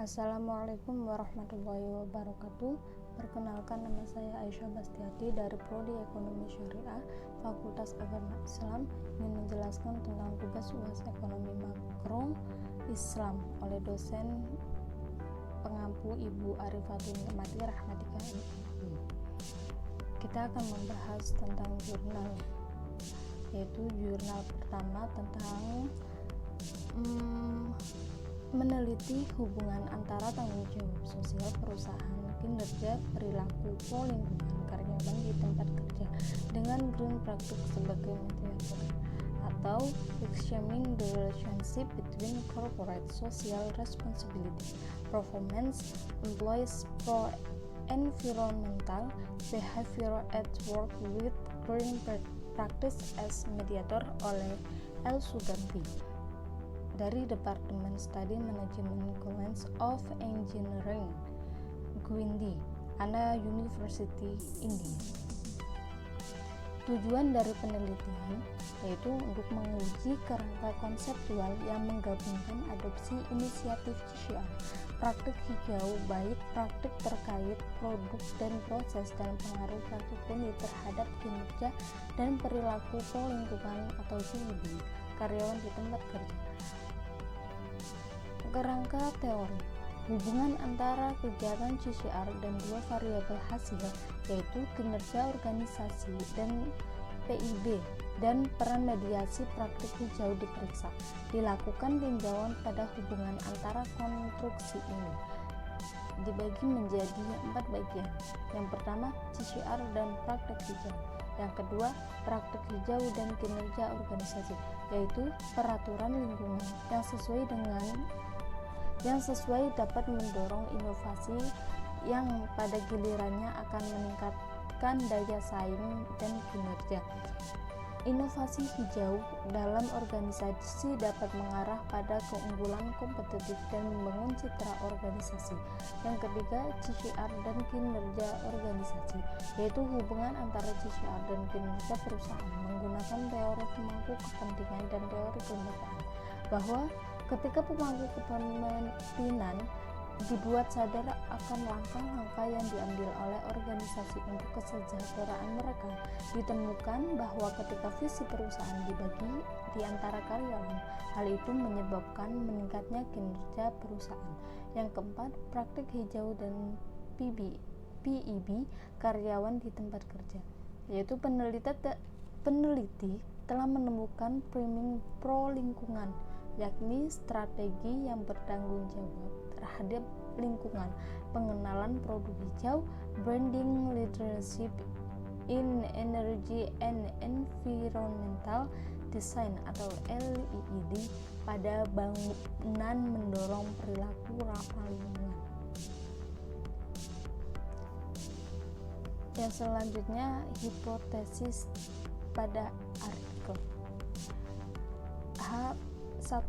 Assalamualaikum warahmatullahi wabarakatuh. Perkenalkan, nama saya Aisyah Bastiati dari Prodi Ekonomi Syariah, Fakultas Agama Islam, ingin menjelaskan tentang tugas UAS Ekonomi Makro Islam oleh dosen pengampu Ibu Arifatul Nikmati Rahmatika MI. Kita akan membahas tentang jurnal, yaitu jurnal pertama tentang meneliti hubungan antara tanggung jawab sosial perusahaan, kinerja, perilaku, lingkungan karyawan di tempat kerja dengan green practice sebagai mediator, atau examining the relationship between corporate social responsibility, performance, employees pro environmental behavior at work with green practice as mediator oleh L. Suganti dari Departemen Study Management College of Engineering, Gwindi, Anna University, India. Tujuan dari penelitian yaitu untuk menguji kerangka konseptual yang menggabungkan adopsi inisiatif CSR, praktik hijau, baik praktik terkait produk dan proses, dan pengaruh praktik ini terhadap kinerja dan perilaku lingkungan atau GEB karyawan di tempat kerja. Kerangka teori hubungan antara kegiatan CSR dan dua variabel hasil, yaitu kinerja organisasi dan PIB, dan peran mediasi praktik hijau diperiksa. Dilakukan tinjauan pada hubungan antara konstruksi ini. Dibagi menjadi 4 bagian. Yang pertama, CSR dan praktik hijau. Yang kedua, praktik hijau dan kinerja organisasi, yaitu peraturan lingkungan yang sesuai dapat mendorong inovasi yang pada gilirannya akan meningkatkan daya saing dan kinerja. Inovasi hijau dalam organisasi dapat mengarah pada keunggulan kompetitif dan membangun citra organisasi. Yang ketiga, CSR dan kinerja organisasi, yaitu hubungan antara CSR dan kinerja perusahaan menggunakan teori pemangku kepentingan dan teori kelembagaan, bahwa ketika pemangku kepentingan dibuat sadar akan langkah-langkah yang diambil oleh organisasi untuk kesejahteraan mereka, ditemukan bahwa ketika visi perusahaan dibagi di antara karyawan, hal itu menyebabkan meningkatnya kinerja perusahaan. Yang keempat, praktik hijau dan PIB karyawan di tempat kerja, yaitu peneliti telah menemukan priming pro lingkungan, yakni strategi yang bertanggung jawab terhadap lingkungan, pengenalan produk hijau, branding leadership in energy and environmental design atau LEED pada bangunan mendorong perilaku ramah lingkungan. Yang selanjutnya, hipotesis pada artikel H1.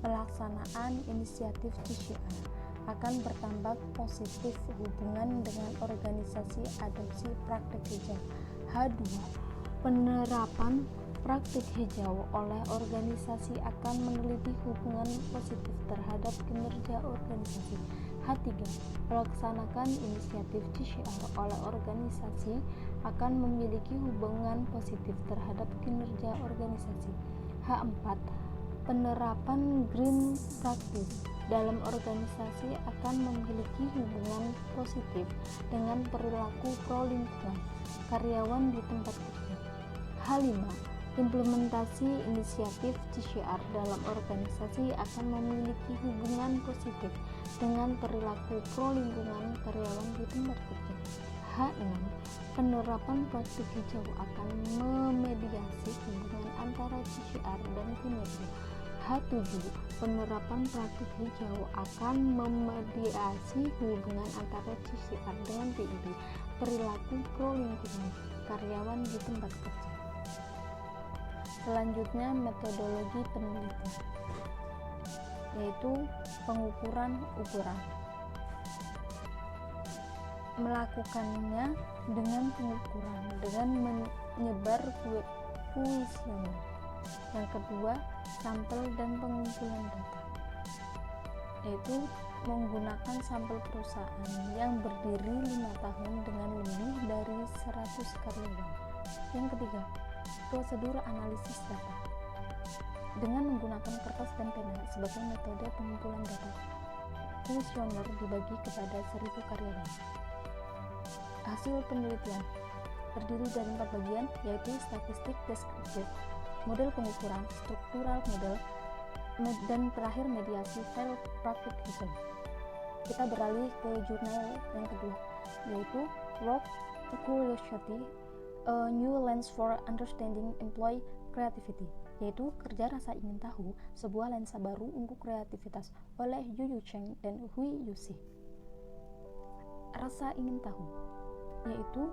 Pelaksanaan inisiatif CSR akan bertambah positif hubungan dengan organisasi adopsi praktik hijau. H2. Penerapan praktik hijau oleh organisasi akan meneliti hubungan positif terhadap kinerja organisasi. H3. Melaksanakan inisiatif CSR oleh organisasi akan memiliki hubungan positif terhadap kinerja organisasi. H4. Penerapan green practice dalam organisasi akan memiliki hubungan positif dengan perilaku pro lingkungan karyawan di tempat kerja. H5. Implementasi inisiatif CSR dalam organisasi akan memiliki hubungan positif dengan perilaku pro lingkungan karyawan di tempat kerja. H6. Penerapan praktik hijau akan memediasi hubungan antara CSR dan kinerja. H7. Penerapan praktik hijau akan memediasi hubungan antara CSR dengan PIB, perilaku pro lingkungan karyawan di tempat kerja. Selanjutnya, metodologi penelitian, yaitu pengukuran ukuran. Melakukannya dengan pengukuran dengan menyebar kuesioner. Yang kedua, sampel dan pengumpulan data. yaitu menggunakan sampel perusahaan yang berdiri 5 tahun dengan lebih dari 100 karyawan. Yang ketiga, prosedur analisis data dengan menggunakan kertas dan pena sebagai metode pengumpulan data. Kuesioner dibagi kepada 1.000 karyawan. Hasil penelitian terdiri dari 4 bagian, yaitu statistik deskriptif, model pengukuran, struktural model, dan terakhir mediasi file propagation. Kita beralih ke jurnal yang kedua, yaitu Work Curiosity, A New Lens for Understanding Employee Creativity, yaitu kerja rasa ingin tahu, sebuah lensa baru untuk kreativitas, oleh Yu Yu Cheng dan Hui Yuxi. Rasa ingin tahu yaitu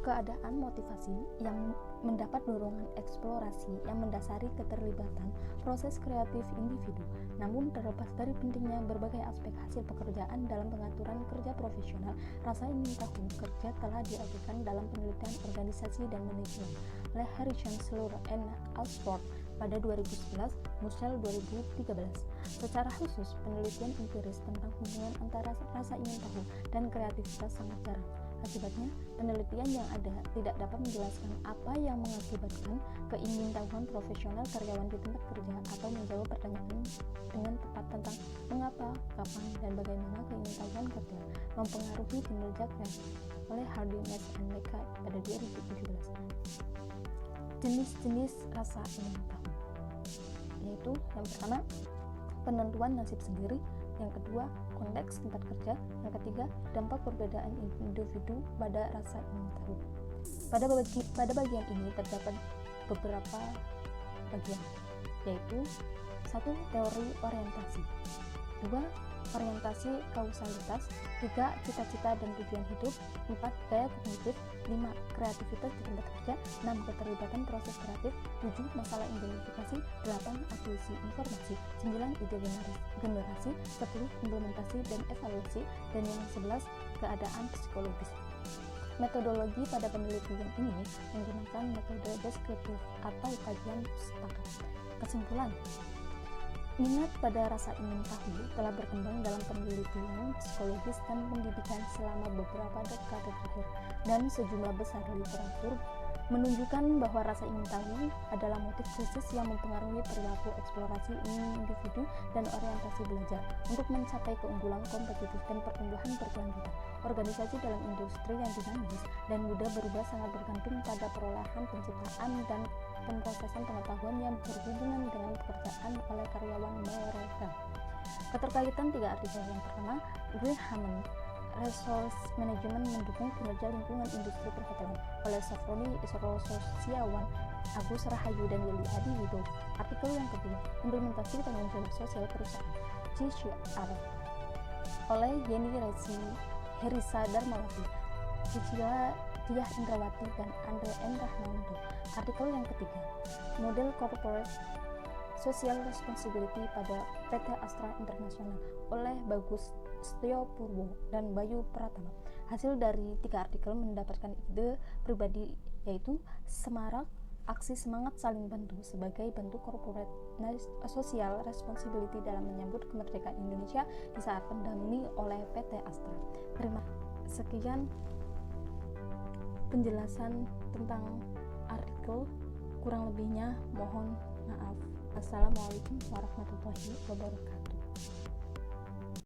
keadaan motivasi yang mendapat dorongan eksplorasi yang mendasari keterlibatan proses kreatif individu. Namun terlepas dari pentingnya berbagai aspek hasil pekerjaan dalam pengaturan kerja profesional, rasa ingin tahu kerja telah diajukan dalam penelitian organisasi dan manajemen oleh Harry Chancellor and Alsford pada 2011, Musel 2013. Secara khusus, penelitian empiris tentang hubungan antara rasa ingin tahu dan kreativitas sangat jarang. Akibatnya, penelitian yang ada tidak dapat menjelaskan apa yang mengakibatkan keingintahuan profesional karyawan di tempat kerja atau menjawab pertanyaan dengan tepat tentang mengapa, kapan, dan bagaimana keingintahuan kerja mempengaruhi kinerja kreatif oleh Hardiness and Mecca pada 2017. Jenis-jenis rasa ingin tahu yaitu yang pertama, penentuan nasib sendiri, yang kedua, konteks tempat kerja, yang ketiga, dampak perbedaan individu pada rasa ingin tahu. Pada bagian ini terdapat beberapa bagian, yaitu 1. Teori orientasi, 2. Orientasi kausalitas, 3. Cita-cita dan tujuan hidup, 4. Gaya kognitif, 5. Kreativitas di tempat kerja, 6. Keterlibatan proses kreatif, 7. Masalah identifikasi, 8. Akuisisi informasi, 9. Ide generasi, 10. Implementasi dan evaluasi, dan yang 11. Keadaan psikologis. Metodologi pada penelitian ini menggunakan metode deskriptif atau kajian pustaka. Kesimpulan, minat pada rasa ingin tahu telah berkembang dalam penelitian psikologis dan pendidikan selama beberapa dekade terakhir, dan sejumlah besar literatur menunjukkan bahwa rasa ingin tahu adalah motif khusus yang mempengaruhi perilaku eksplorasi individu dan orientasi belajar untuk mencapai keunggulan kompetitif dan pertumbuhan berkelanjutan. Organisasi dalam industri yang dinamis dan mudah berubah sangat bergantung pada perolehan penciptaan dan pemrosesan pengetahuan yang berhubungan dengan pekerjaan oleh karyawan mereka. Keterkaitan 3 artikel. Yang pertama, Green Hammond, Resource Management mendukung kinerja lingkungan industri perhotelan, oleh Safroni Sosiawan, Agus Rahayu, dan Willy Adi Wibowo. Artikel yang kedua, Implementasi Tanggung Jawab Sosial Perusahaan, CSR, oleh Yeni Herisa Darmawati, Cicila Diah Indrawati, dan Andre N. Rahmanto. Artikel yang ketiga, Model Corporate Social Responsibility pada PT Astra International, oleh Bagus Setiopurwo dan Bayu Pratama. Hasil dari 3 artikel mendapatkan ide pribadi, yaitu Semarak, aksi semangat saling bantu sebagai bentuk corporate social responsibility dalam menyambut kemerdekaan Indonesia di saat pandemi oleh PT Astra. Sekian penjelasan tentang artikel, kurang lebihnya mohon maaf. Assalamualaikum warahmatullahi wabarakatuh.